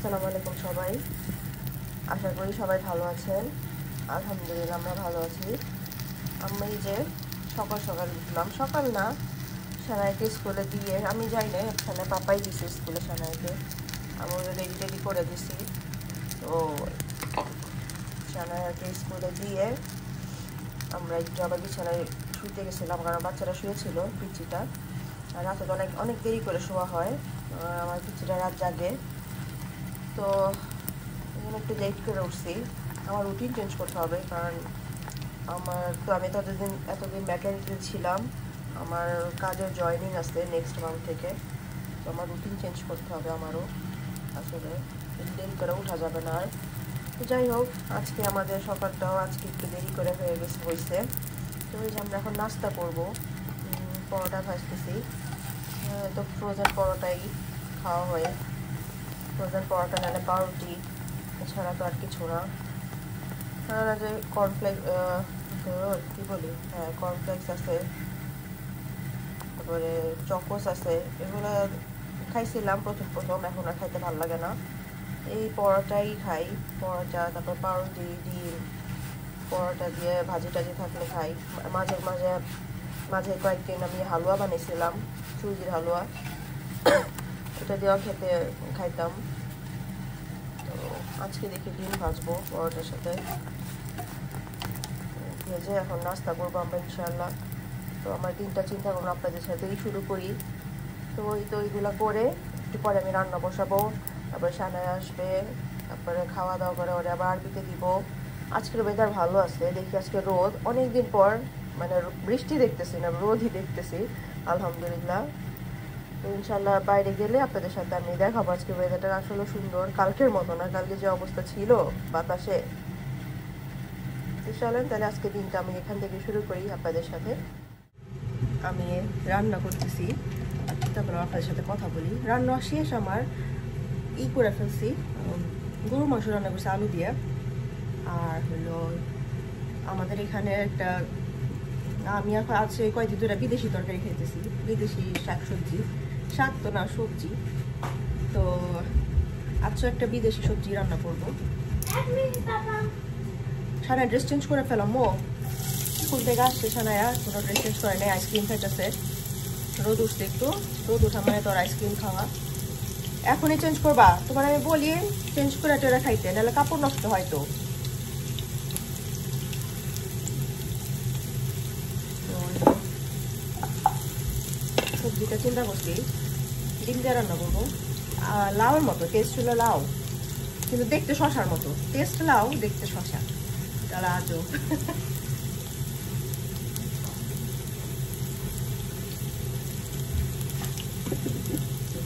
আসসালামু আলাইকুম সবাই, আশা করি সবাই ভালো আছেন। আলহামদুলিল্লাহ আমরা ভালো আছি। আমি যে সকাল সকাল উঠলাম, সকাল না, সানাইকে স্কুলে দিয়ে, আমি যাই না, এখানে পাপাই দিছি স্কুলে সানাইকে, আমি রেডি করে দিছি। তো সানাইকে স্কুলে দিয়ে আমরা একটু আবার বিছানায় শুতে গেছিলাম, কারণ বাচ্চারা শুয়েছিল পিচিটা, আর রাতে তো অনেক দেরি করে শোয়া হয়, আমার পিচিটা রাত জাগে। তো এখানে একটু লেট করে উঠছি, আমার রুটিন চেঞ্জ করতে হবে, কারণ আমি তো এতদিন ম্যাটারনিটি ছিলাম, আমার কাজের জয়েনিং আছে নেক্সট মান্থ থেকে। তো আমার রুটিন চেঞ্জ করতে হবে আমারও, আসলে দেরি করে উঠা যাবে না আর। তো যাই হোক, আজকে আমাদের সকালটাও আজকে একটু দেরি করে হয়েছে। তো ওই যে আমরা এখন নাস্তা করবো, পরোটা ভাজতেছি। তো ফ্রোজেন পরোটাই খাওয়া হয়, ফ্রোজেন পরোটা নাহলে পাউরুটি, এছাড়া তো আর কিছু না। যে কর্নফ্লেক্স, কী বলি, হ্যাঁ কর্নফ্লেক্স আছে, তারপরে চকোস আছে, এগুলো খাইছিলাম প্রথম, এখন আর খাইতে ভালো লাগে না। এই পরোটাই খাই, পরোটা, তারপর পাউরুটি, ডিম, পরোটা দিয়ে ভাজি টাজি থাকলে খাই। মাঝে কয়েকদিন আমি হালুয়া বানিয়েছিলাম, সুজির হালুয়া, এটা দিয়েও খাইতাম। তো আজকে দেখি ডিম ভাজবো পরোটার সাথে, ভেজে এখন নাস্তা করবো আমরা ইনশাআল্লাহ। তো আমার দিনটা চিন্তা করবো আপনাদের সাথেই শুরু করি। তো ওইগুলো করে একটু পরে আমি রান্না বসাবো, তারপরে সানায় আসবে, তারপরে খাওয়া দাওয়া করে ওরা আবার আরবিতে দিব। আজকের ওয়েদার ভালো আছে, দেখি আজকে রোদ, অনেকদিন পর মানে বৃষ্টি দেখতেছি না, রোদই দেখতেছি, আলহামদুলিল্লাহ। তো ইনশাল্লাহ বাইরে গেলে আপনাদের সাথে আমি দেখাবো। আজকে ওয়েদারটা আসলে সুন্দর, কালকের মতো না, কালকে যে অবস্থা ছিল বাতাসে। চলেন তাহলে আজকে দিনটা আমি এখান থেকে শুরু করি আপনাদের সাথে। আমি রান্না করতেছি, তারপরে আপনাদের সাথে কথা বলি। রান্না শেষ আমার, করে ফেলছি, গরু মাংস রান্না করছি আলু দিয়ে। আর হলো আমাদের এখানে একটা, আমি এখন আছে কয়েকদিন ধরে বিদেশি তরকারি খাইতেছি, বিদেশি শাকসবজি, শাক তো না সবজি। তো আজকে একটা বিদেশি সবজি রান্না করবো। সানায় ড্রেস চেঞ্জ করে ফেলাম, স্কুল থেকে আসছে সানায়া, কোনো ড্রেস চেঞ্জ করে নেই, আইসক্রিম খাইতেছে। রোদ উঠছে একটু, রোদ উঠা মানে তোর আইসক্রিম খাওয়া। এখনই চেঞ্জ করবা, তোমার আমি বলি চেঞ্জ করে টেরা খাইতে, নাহলে কাপড় নষ্ট হয়। তো সবজিটা চিন্তা করছি ডিম দিয়ে রান্না করবো, লাউয়ের মতো টেস্ট হলো লাউ, কিন্তু দেখতে শশার মতো টেস্ট, লাউ দেখতে শশা, তাহলে আজও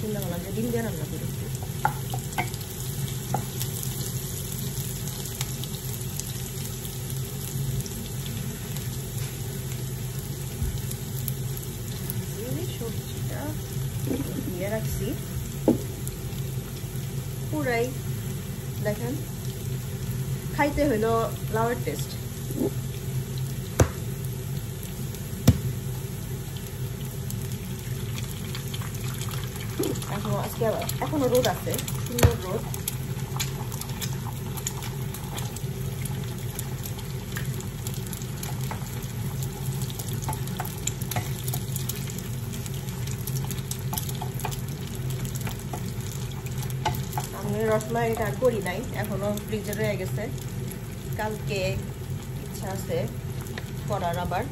চিন্তা করলাম যে ডিম দিয়ে রান্না করি। সবজিটা দিয়ে রাখছি পুরাই, দেখেন খাইতে হইলো লাউয়ের টেস্ট। এখনো রোদ আছে, সুন্দর রোদ। আমি রসমালাইটা করি নাই, এখনো ফ্রিজে রয়ে গেছে, কালকে ইচ্ছা আছে করার আবার।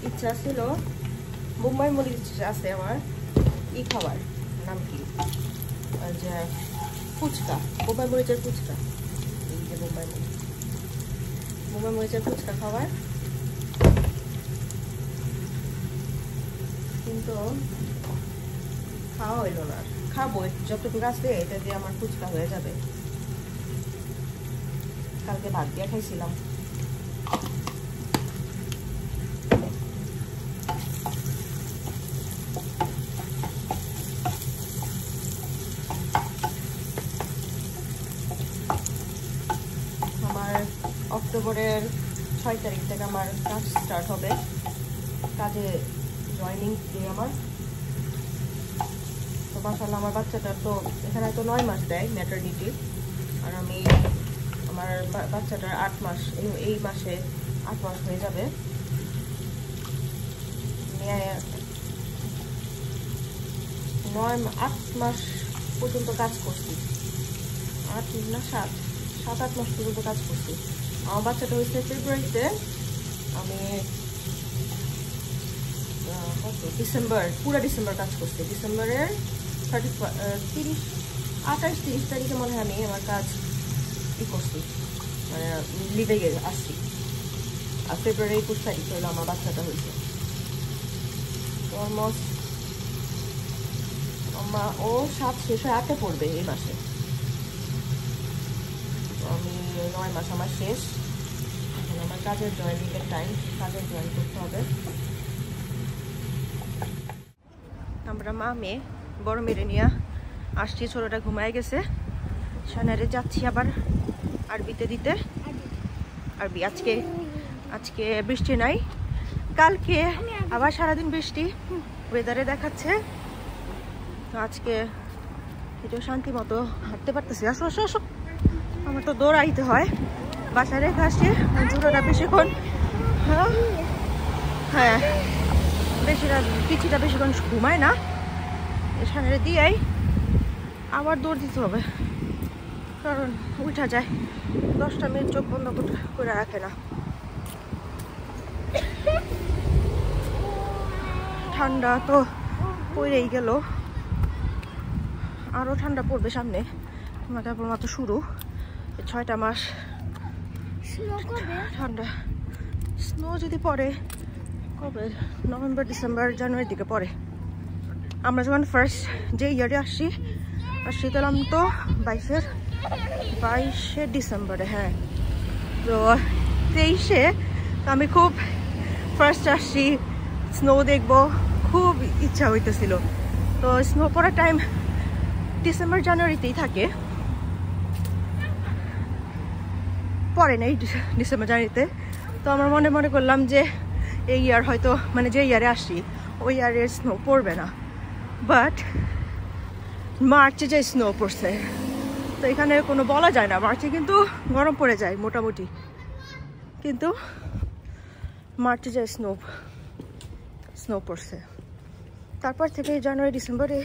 ইচ্ছা ছিল মুম্বাই মরিচ আছে আমার, খাবার নাম কি, যে ফুচকা, মুম্বাই মরিচের ফুচকা, এই যে মুম্বাই মরিচের ফুচকা খাবার, কিন্তু খাওয়া হইলো না। খাবো যতটুকু আছে, এটা দিয়ে আমার ফুচকা হয়ে যাবে। কালকে ভাত দিয়ে খাইছিলাম। ডিসেম্বরের 6 তারিখ থেকে আমার কাজ স্টার্ট হবে, কাজে জয়েনিং দিয়ে আমার। তো মাশাআল্লাহ আমার বাচ্চাটার তো এখানে তো 9 মাস দেয় ম্যাটারনিটি, আর আমি আমার বাচ্চাটার 8 মাস, এই মাসে 8 মাস হয়ে যাবে। 8 মাস পর্যন্ত কাজ করছি, 8 না 7-8 মাস পর্যন্ত কাজ করছি। আমার বাচ্চাটা হয়েছে ফেব্রুয়ারিতে, আমি পুরো ডিসেম্বর কাজ করছি। ডিসেম্বরের 28-30 তারিখে মনে হয় আমি আমার কাজ করছি, মানে লিভে আসছি। আর ফেব্রুয়ারি 21 তারিখ হলো আমার বাচ্চাটা হয়েছে। অলমোস্ট ও 7 শেষ হয়ে 8-এ পড়বে এই মাসে। তো আমি 9 মাস আমার শেষ, এখন আমার কাজের জয়েনিংয়ের টাইম, কাজের জয়েন করতে হবে। আমরা মা মেয়ে বড় মেরে নিয়ে আসছি, ছোটটা ঘুমায় গেছে। সানারে যাচ্ছি আবার আরবিতে দিতে। আরবি আজকে বৃষ্টি নাই, কালকে আবার সারাদিন বৃষ্টি ওয়েদারে দেখাচ্ছে। তো আজকে একটু শান্তি মতো হাঁটতে পারতেছি। আসো আসো আসো, আমার তো দৌড়াইতে হয়, বাসায় রেখে আসছি। ছোটটা বেশিক্ষণ হ্যাঁ পিছিটা বেশিক্ষণ ঘুমায় না, সানারে দিয়েই আবার দৌড় দিতে হবে, কারণ উঠা যায় 10টা মিনিট চোখ বন্ধ করে রাখে না। ঠান্ডা তো পড়েই গেল, আরো ঠান্ডা পড়বে সামনে, তারপর মাত্র শুরু 6টা মাস ঠান্ডা। স্নো যদি পড়ে কবে, নভেম্বর ডিসেম্বর জানুয়ারির দিকে পড়ে। আমরা যখন ফার্স্ট যে ইয়ারে আসছি গেলাম তো 22শে ডিসেম্বরে, হ্যাঁ। তো 23শে আমি খুব ফার্স্ট আসছি, স্নো দেখবো খুব ইচ্ছা হইতেছিল। তো স্নো পড়ার টাইম ডিসেম্বর জানুয়ারিতেই থাকে, পরে নেই ডিসেম্বর জানুয়ারিতে। তো আমার মনে করলাম যে এই ইয়ার হয়তো, মানে যে ইয়ারে আসছি ওই ইয়ারে স্নো পড়বে না, বাট মার্চে যে স্নো পড়ছে। তো এখানে কোনো বলা যায় না, মার্চে কিন্তু গরম পড়ে যায় মোটামুটি, কিন্তু মার্চে যে স্নো পড়ছে। তারপর থেকে জানুয়ারি ডিসেম্বরে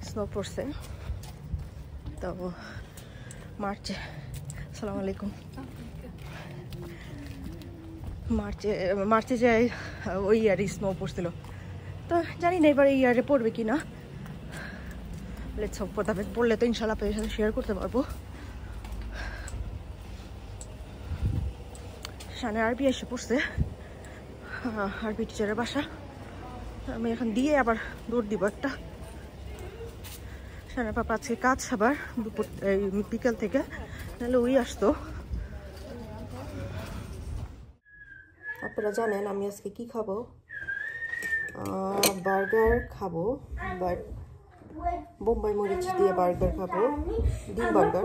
স্নো পড়ছে। তো আসসালামু আলাইকুম, মার্চে যে ওই ইয়ারে স্নো পড়ছিল। তো জানি না এবার এই ইয়ারে পড়বে কি না, পড়লে তো ইনশাল্লাহ আপনাদের সাথে শেয়ার করতে পারবো। সামনে আরবি এসে পড়ছে, আরবি টিচারের বাসা। আমি এখন দিয়ে আবার দৌড় দিব একটা। সামনে পাপা আজকে কাজ আবার বিকেল থেকে, নাহলে ওই আসতো। আপনারা জানেন আমি আজকে কি খাবো, বার্গার খাবো, বাট বোম্বাই মরিচ দিয়ে বার্গার খাবো, ডিম বার্গার।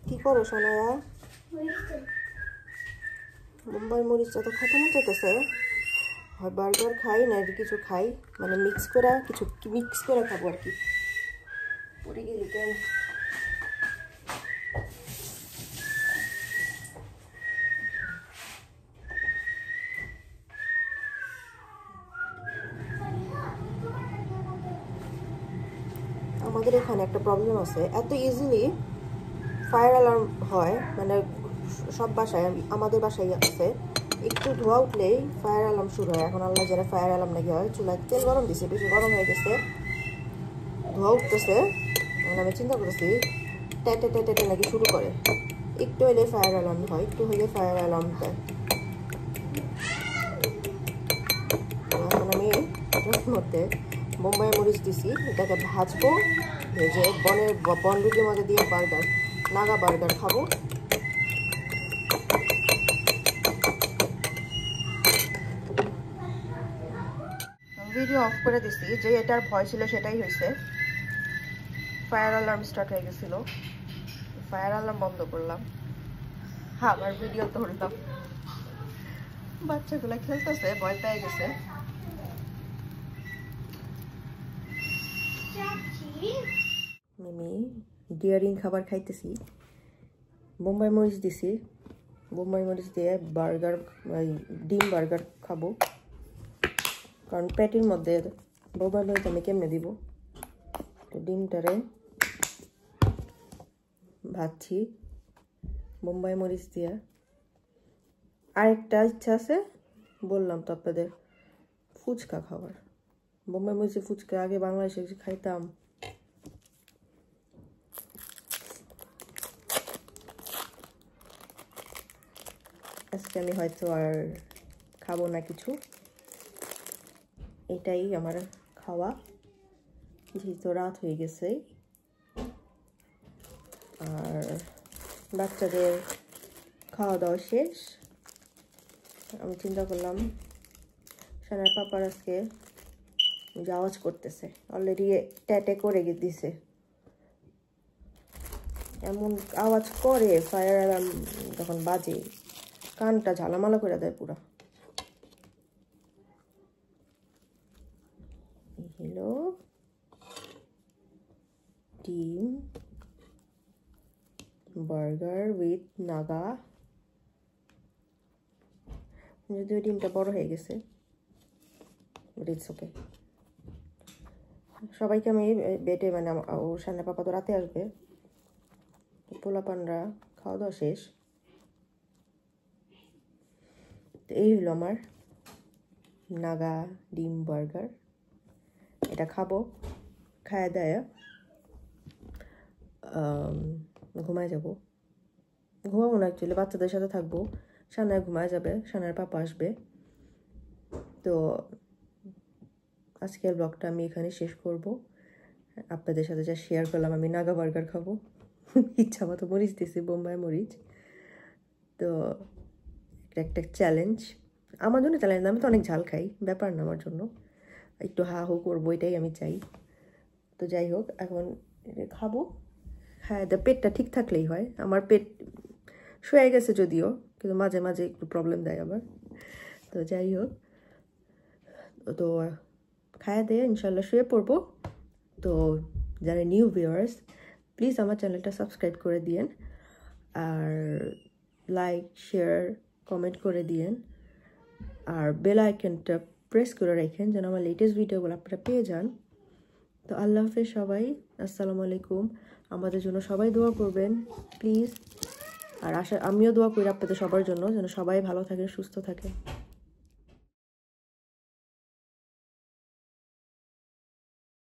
কি করো সোনায়া? বোম্বাই মরিচটা তো খতম হতে গেছে, হয় বার্গার খাই না কিছু খাই, মানে মিক্স করে খাবো আর কি। পরে গেলি কেন? আমাদের এখানে একটা প্রবলেম আছে, এত ইজিলি ফায়ার অ্যালার্ম হয়, মানে সব বাসায়, আমাদের বাসায় আছে, একটু ধোয়া উঠলেই ফায়ার অ্যালার্ম শুরু হয়। এখন আল্লাহ যারা ফায়ার অ্যালার্ম নাকি হয়, চুলায় তেল গরম দিছে, বেশি গরম হয়ে গেছে, ধোয়া উঠতেছে। আমি চিন্তা করতেছি টেটে নাকি শুরু করে, একটু হইলে ফায়ার অ্যালার্ম হয়, একটু হইলে ফায়ার অ্যালার্ম দেয়। এখন আমি এটার মধ্যে বোম্বাই মরিচ দিছি, এটাকে ভাজবো, ভেজে বন রুটির মধ্যে দিয়ে নাগা বার্গার খাবো। ভিডিও অফ করে দিছি, যে এটার ভয় ছিল সেটাই হয়েছে। ফায়ার অ্যালার্ম স্টার্ট হয়ে গেছিল, ফায়ার অ্যালার্ম বন্ধ করলাম, আবার ভিডিও ধরলাম। বাচ্চাগুলো খেলতেছে, ভয় পেয়ে গেছে। আমি ডিয়ারিং খাবার খাইতেছি, বোম্বাই মরিচ দিছি, বোম্বাই মরিচ দিয়ে বার্গার, ডিম বার্গার খাবো, কারণ প্যাটির মধ্যে বোম্বাই মরিচ আমি কেমনে দিব। তো ডিমটারে ভাজছি বোম্বাই মরিচ দিয়ে। আরেকটা ইচ্ছা আছে, বললাম তো আপনাদের, ফুচকা খাবার। বোম্বাই মরিচের ফুচকা আগে বাংলাদেশে খাইতাম, আজকে আমি হয়তো আর খাবো না কিছু। এটাই আমার খাওয়া, যেহেতু রাত হয়ে গেছে। আর বাচ্চাদের খাওয়া দাওয়া শেষ, আমি চিন্তা করলাম সানার পাপার আজকে আওয়াজ করতেছে, অলরেডি ট্যাটে করে দিছে, এমন আওয়াজ করে ফায়ার অ্যালার্ম যখন বাজে, কানটা ঝালামালা করে দেয় পুরা। হ্যালো, ডিম বার্গার উইথ নাগা, যদিও ডিমটা বড় হয়ে গেছে, বাট ইটস ওকে। সবাইকে আমি বেটে, মানে ও সামনে পাপা তো রাতে আসবে, পোলাপানরা খাওয়া দাওয়া শেষ। তো এই হলো আমার নাগা ডিম বার্গার, এটা খাবো, খায় দেয় ঘুমায় যাব। ঘুমাবো না অ্যাকচুয়ালি, বাচ্চাদের সাথে থাকবো, সানায় ঘুমায় যাবে, সানার পাপা আসবে। তো আজকের ব্লগটা আমি এখানে শেষ করব। আপনাদের সাথে যা শেয়ার করলাম, আমি নাগা বার্গার খাবো, ইচ্ছা মতো মরিচ দিয়েছি, বোম্বাই মরিচ। তো একটা চ্যালেঞ্জ আমার জন্য, চ্যালেঞ্জ না, আমি তো অনেক ঝাল খাই, ব্যাপার না আমার জন্য, একটু হা হু করবো, এটাই আমি চাই। তো যাই হোক, এখন খাবো। হ্যাঁ, পেটটা ঠিক থাকলেই হয়, আমার পেট শুয়ে গেছে যদিও, কিন্তু মাঝে মাঝে একটু প্রবলেম দেয় আবার। তো যাই হোক, তো খায়া দিয়ে ইনশাল্লাহ শুয়ে পড়বো। তো যারা নিউ ভিউয়ার্স, প্লিজ আমার চ্যানেলটা সাবস্ক্রাইব করে দিয়েন, আর লাইক শেয়ার কমেন্ট করে দিয়েন, আর বেল আইকনটা প্রেস করে রাখেন যেন আমার লেটেস্ট ভিডিওগুলো আপনারা পেয়ে যান। তো আল্লাহ হাফেজ সবাই, আসসালামু আলাইকুম। আমাদের জন্য সবাই দোয়া করবেন প্লিজ, আর আমিও দোয়া করি আপনাদের সবার জন্য, যেন সবাই ভালো থাকেন, সুস্থ থাকেন।